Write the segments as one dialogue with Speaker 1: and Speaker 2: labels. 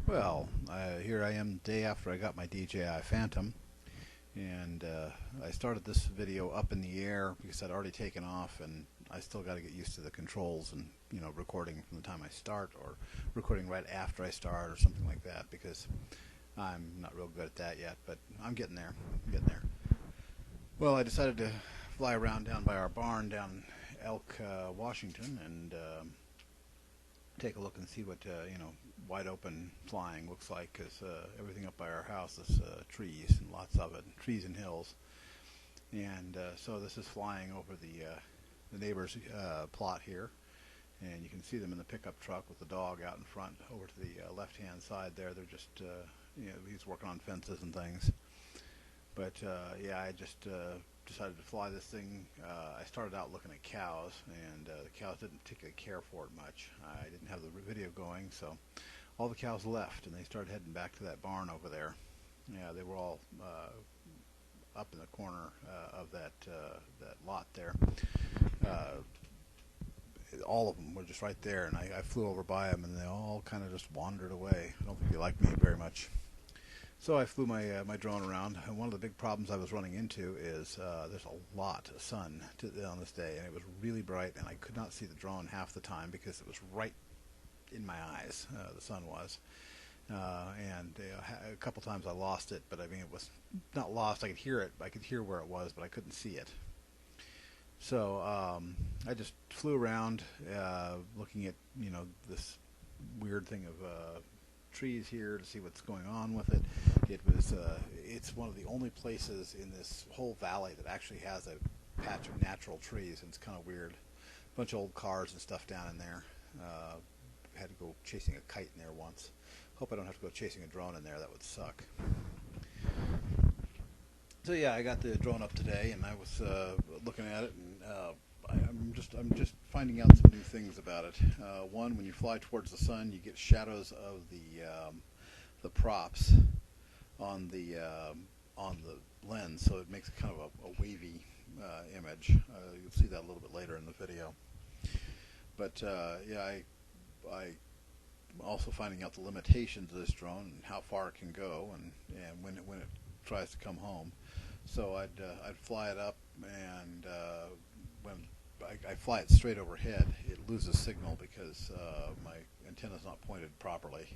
Speaker 1: Well, here I am the day after I got my DJI Phantom, and I started this video up in the air because I'd already taken off, and I still got to get used to the controls and recording from the time I start or recording right after I start or something like that, because I'm not real good at that yet, but I'm getting there. Well, I decided to fly around down by our barn down in Elk, Washington, and take a look and see what wide open flying looks like, because everything up by our house is trees, and lots of it, trees and hills. And so this is flying over the neighbor's plot here, and you can see them in the pickup truck with the dog out in front. Over to the left hand side there, they're just he's working on fences and things. But yeah, I just decided to fly this thing. I started out looking at cows, and the cows didn't particularly care for it much. I didn't have the video going, so all the cows left, and they started heading back to that barn over there. Yeah, they were all up in the corner of that lot there. All of them were just right there, and I flew over by them, and they all kind of just wandered away. I don't think they liked me very much. So I flew my drone around, and one of the big problems I was running into is there's a lot of sun on this day, and it was really bright, and I could not see the drone half the time because it was right in my eyes. The sun was, and a couple times I lost it, but I mean, it was not lost. I could hear it. I could hear where it was, but I couldn't see it. So I just flew around, looking at this weird thing of trees here to see what's going on with it. It's one of the only places in this whole valley that actually has a patch of natural trees, and it's kind of weird. A bunch of old cars and stuff down in there. Had to go chasing a kite in there once. Hope I don't have to go chasing a drone in there. That would suck. So yeah, I got the drone up today, and I was looking at it, and I'm just finding out some new things about it. One, when you fly towards the sun, you get shadows of the props on the lens, so it makes kind of a wavy image. You'll see that a little bit later in the video. But yeah, I'm also finding out the limitations of this drone and how far it can go, and when it tries to come home. So I'd fly it up, and when I fly it straight overhead, it loses signal because my antenna's not pointed properly.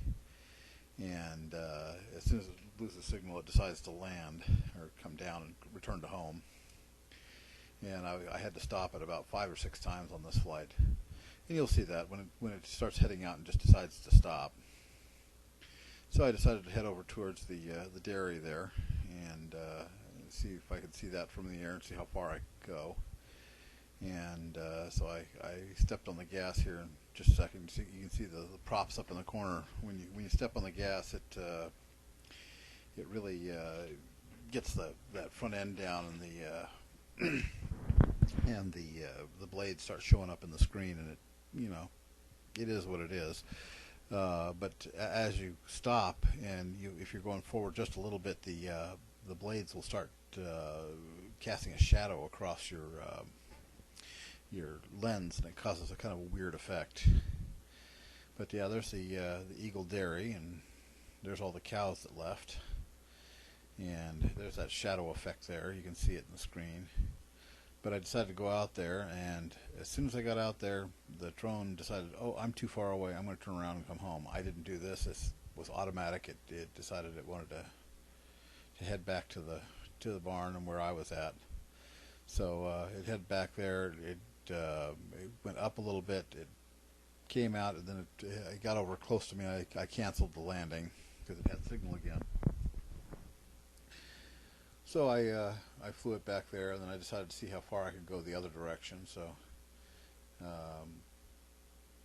Speaker 1: And as soon as it loses signal, it decides to land or come down and return to home. And I had to stop it about 5 or 6 times on this flight. And you'll see that when it starts heading out and just decides to stop. So I decided to head over towards the dairy there, and see if I could see that from the air and see how far I could go. And so I stepped on the gas here in just a second. You can see the props up in the corner. When you step on the gas, it really gets that front end down, and and the blades start showing up in the screen, and it is what it is. But as you stop, and if you're going forward just a little bit, the blades will start casting a shadow across your lens, and it causes a kind of a weird effect. But yeah, there's the Eagle Dairy, and there's all the cows that left, and there's that shadow effect there. You can see it in the screen. But I decided to go out there, and as soon as I got out there, the drone decided, oh, I'm too far away, I'm going to turn around and come home. I didn't do this. This was automatic. It decided it wanted to head back to the barn and where I was at. So it headed back there. It went up a little bit. It came out, and then it got over close to me. I canceled the landing because it had signal again. So I flew it back there, and then I decided to see how far I could go the other direction. So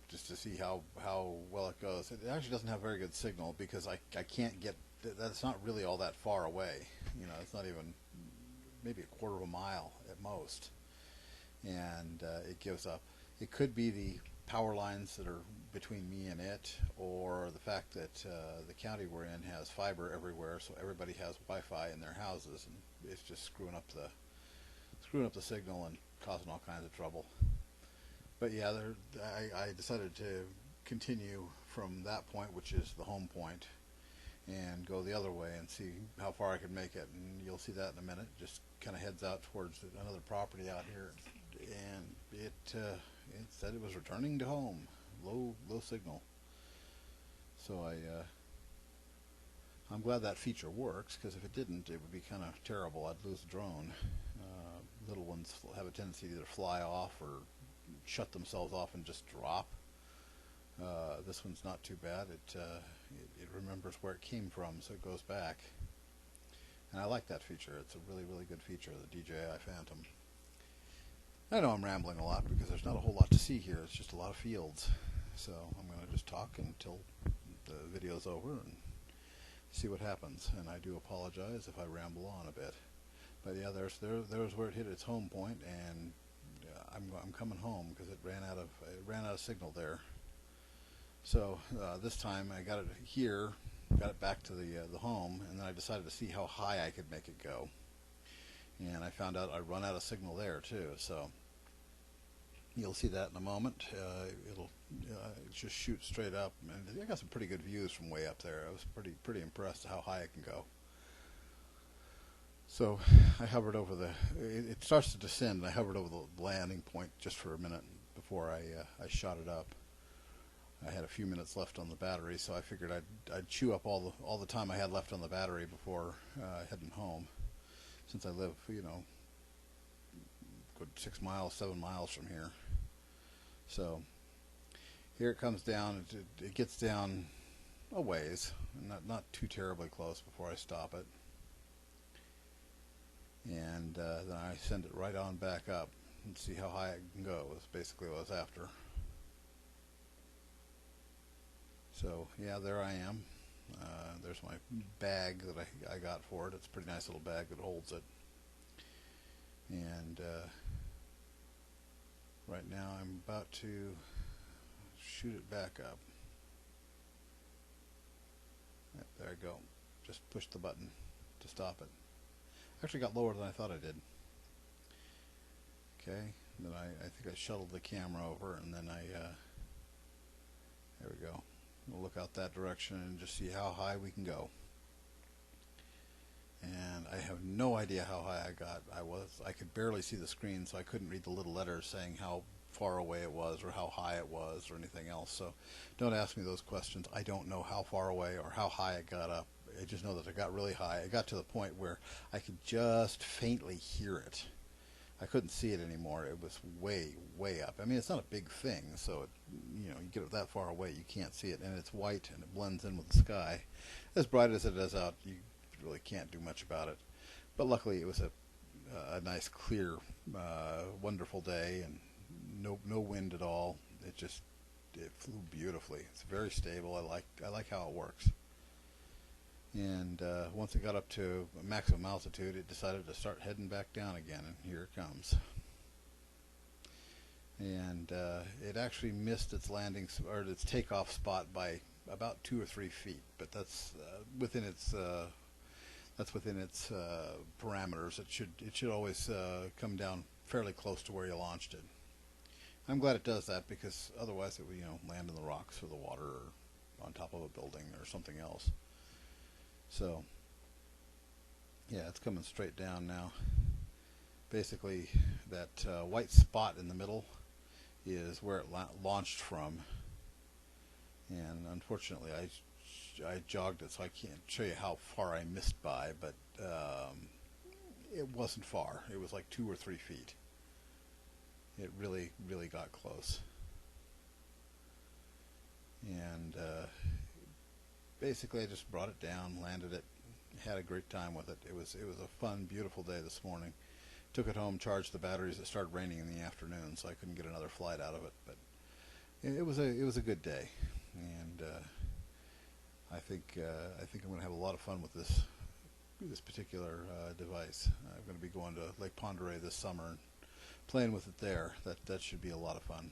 Speaker 1: just to see how well it goes. It actually doesn't have very good signal because I can't get. That's not really all that far away. It's not even maybe a quarter of a mile at most, and it gives up. It could be the power lines that are between me and it, or the fact that the county we're in has fiber everywhere, so everybody has Wi-Fi in their houses, and it's just screwing up the signal and causing all kinds of trouble. But yeah, I decided to continue from that point, which is the home point, and go the other way and see how far I could make it. And you'll see that in a minute. Just kind of heads out towards another property out here, and it said it was returning to home. Low signal. So I'm glad that feature works, because if it didn't, it would be kind of terrible. I'd lose the drone. Little ones have a tendency to either fly off or shut themselves off and just drop. This one's not too bad. It remembers where it came from, so it goes back. And I like that feature. It's a really good feature, the DJI Phantom. I know I'm rambling a lot because there's not a whole lot to see here. It's just a lot of fields. So I'm going to just talk until the video's over and see what happens. And I do apologize if I ramble on a bit. But yeah, there's where it hit its home point, and I'm coming home because it ran out of signal there. So this time I got it here, got it back to the home, and then I decided to see how high I could make it go. And I found out I run out of signal there too. So you'll see that in a moment. It'll just shoot straight up, and I got some pretty good views from way up there. I was pretty impressed at how high it can go. So I hovered over it starts to descend, and I hovered over the landing point just for a minute before I shot it up. I had a few minutes left on the battery, so I figured I'd chew up all the time I had left on the battery before heading home, since I live, good 6 miles, 7 miles from here. So here it comes down. It gets down a ways, not too terribly close before I stop it. And then I send it right on back up and see how high it can go. Is basically what I was after. So yeah, there I am. There's my bag that I got for it. It's a pretty nice little bag that holds it. And right now I'm about to shoot it back up. Yep, there I go. Just push the button to stop it. Actually got lower than I thought I did. Okay, then I think I shuttled the camera over, and then there we go. We'll look out that direction and just see how high we can go. And I have no idea how high I got. I could barely see the screen, so I couldn't read the little letters saying how far away it was or how high it was or anything else. So don't ask me those questions. I don't know how far away or how high it got up. I just know that it got really high. It got to the point where I could just faintly hear it. I couldn't see it anymore. It was way up. I mean, it's not a big thing, so you get it that far away, you can't see it, and it's white and it blends in with the sky. As bright as it is out, you really can't do much about it. But luckily, it was a nice, clear, wonderful day, and no wind at all. It flew beautifully. It's very stable. I like how it works. And once it got up to maximum altitude, it decided to start heading back down again, and here it comes. And it actually missed its landing or its takeoff spot by about 2 or 3 feet, but that's within its parameters. It should always come down fairly close to where you launched it. I'm glad it does that, because otherwise it would land in the rocks or the water or on top of a building or something else. So yeah, it's coming straight down now. Basically, that white spot in the middle is where it launched from, and unfortunately I jogged it, so I can't show you how far I missed by, but it wasn't far. It was like 2 or 3 feet. It really got close. And basically I just brought it down, landed it, had a great time with it. It was a fun, beautiful day this morning. Took it home, charged the batteries. It started raining in the afternoon, so I couldn't get another flight out of it. But it was a good day, and I think I'm going to have a lot of fun with this particular device. I'm going to be going to Lake Ponderay this summer and playing with it there. That should be a lot of fun.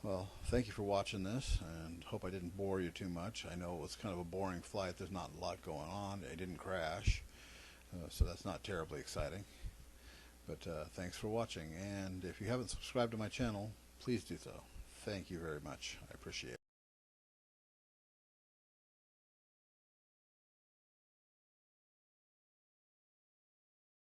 Speaker 1: Well, thank you for watching this, and hope I didn't bore you too much. I know it was kind of a boring flight. There's not a lot going on. It didn't crash, so that's not terribly exciting. But thanks for watching, and if you haven't subscribed to my channel, please do so. Thank you very much. I appreciate it.